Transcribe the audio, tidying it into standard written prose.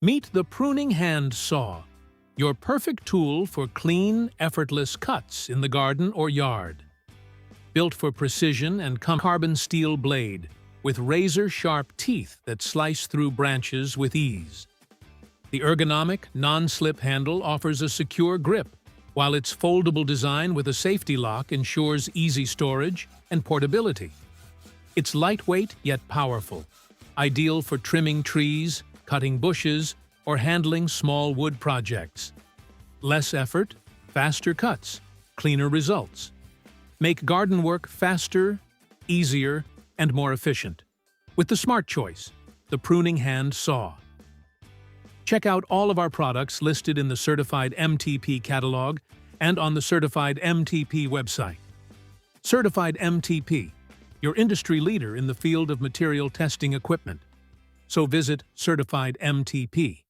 Meet the pruning hand saw, your perfect tool for clean, effortless cuts in the garden or yard. Built for precision and carbon steel blade, with razor-sharp teeth that slice through branches with ease. The ergonomic, non-slip handle offers a secure grip, while its foldable design with a safety lock ensures easy storage and portability. It's lightweight yet powerful, ideal for trimming trees, cutting bushes, or handling small wood projects. Less effort, faster cuts, cleaner results. Make garden work faster, easier, and more efficient. With the smart choice, the pruning hand saw. Check out all of our products listed in the Certified MTP catalog and on the Certified MTP website. Certified MTP, your industry leader in the field of material testing equipment. So visit Certified MTP.